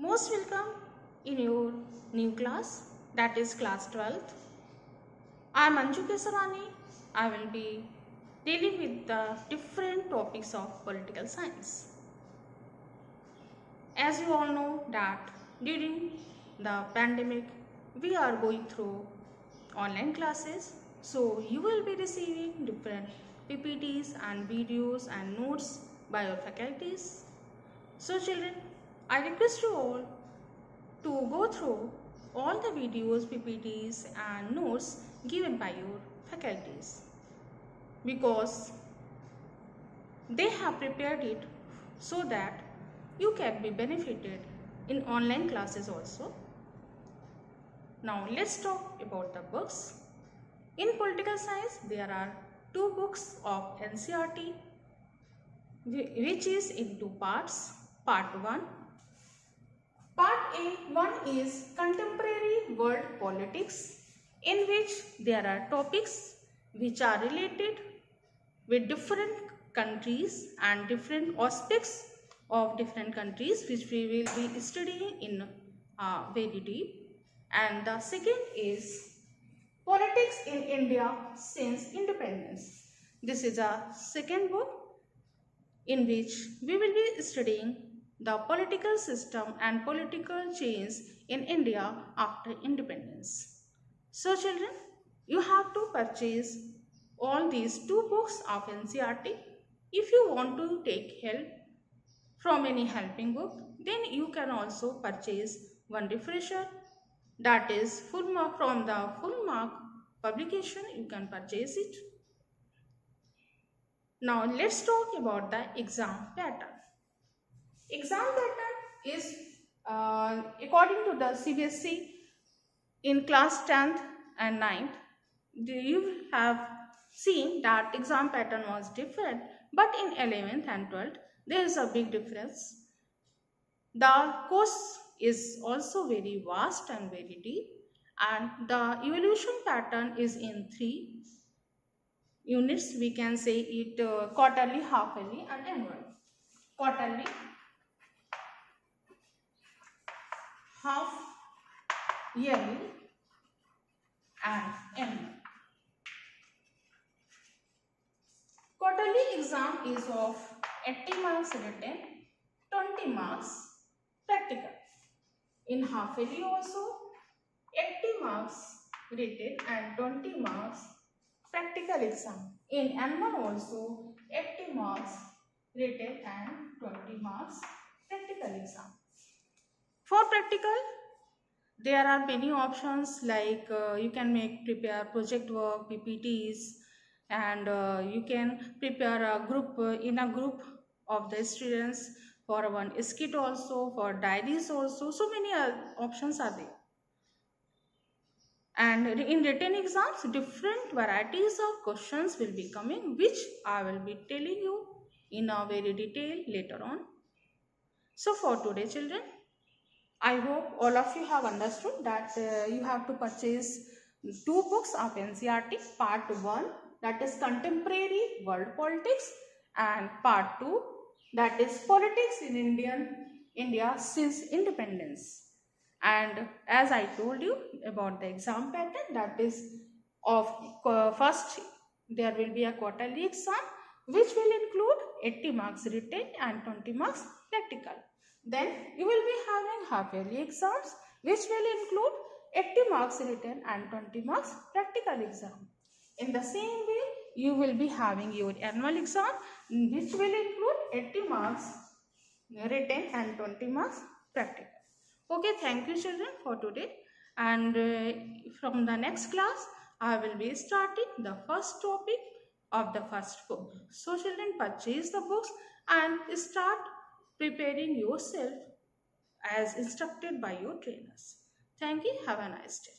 Most welcome in your new class, that is class 12th. I am Anju Kesarani. I will be dealing with the different topics of political science. As you all know that during the pandemic we are going through online classes, so you will be receiving different PPTs and videos and notes by your faculties. So children, I request you all to go through all the videos, PPTs and notes given by your faculties, because they have prepared it so that you can be benefited in online classes also. Now let's talk about the books. In political science there are two books of NCERT which is in two parts. Part 1. Part A1 is Contemporary World Politics, in which there are topics which are related with different countries and different aspects of different countries, which we will be studying in very deep. And the second is Politics in India Since Independence. This is a second book in which we will be studying the political system and political change in India after independence. So children, you have to purchase all these two books of NCERT. If you want to take help from any helping book, then you can also purchase one refresher, that is full mark. From the full mark publication you can purchase it. Now let's talk about the exam pattern. Exam pattern is according to the CBSE in class 10th and 9th. You have seen that exam pattern was different, but in 11th and 12th there is a big difference. The course is also very vast and very deep, and the evaluation pattern is in 3 units. We can say it quarterly, half yearly and annual. Quarterly, half yearly and annual. Quarterly exam is of 80 marks written, 20 marks practical. In half yearly also 80 marks written and 20 marks practical exam. In annual also 80 marks written and 20 marks practical exam. For practical, there are many options like you can prepare project work, PPTs, and you can prepare a group in a group of the students for one skit also, for diaries also. So many options are there. And in written exams, different varieties of questions will be coming, which I will be telling you in a very detail later on. So for today children, I hope all of you have understood that you have to purchase two books of NCERT. Part 1, that is Contemporary World Politics, and Part 2, that is Politics in India Since Independence. And as I told you about the exam pattern, that is of first there will be a quarterly exam which will include 80 marks written and 20 marks practical. Then you will be having half yearly exams which will include 80 marks written and 20 marks practical exam. In the same way, you will be having your annual exam which will include 80 marks written and 20 marks practical. Okay, thank you children for today, and from the next class I will be starting the first topic of the first book. So children, purchase the books and start preparing yourself as instructed by your trainers. Thank you. Have a nice day.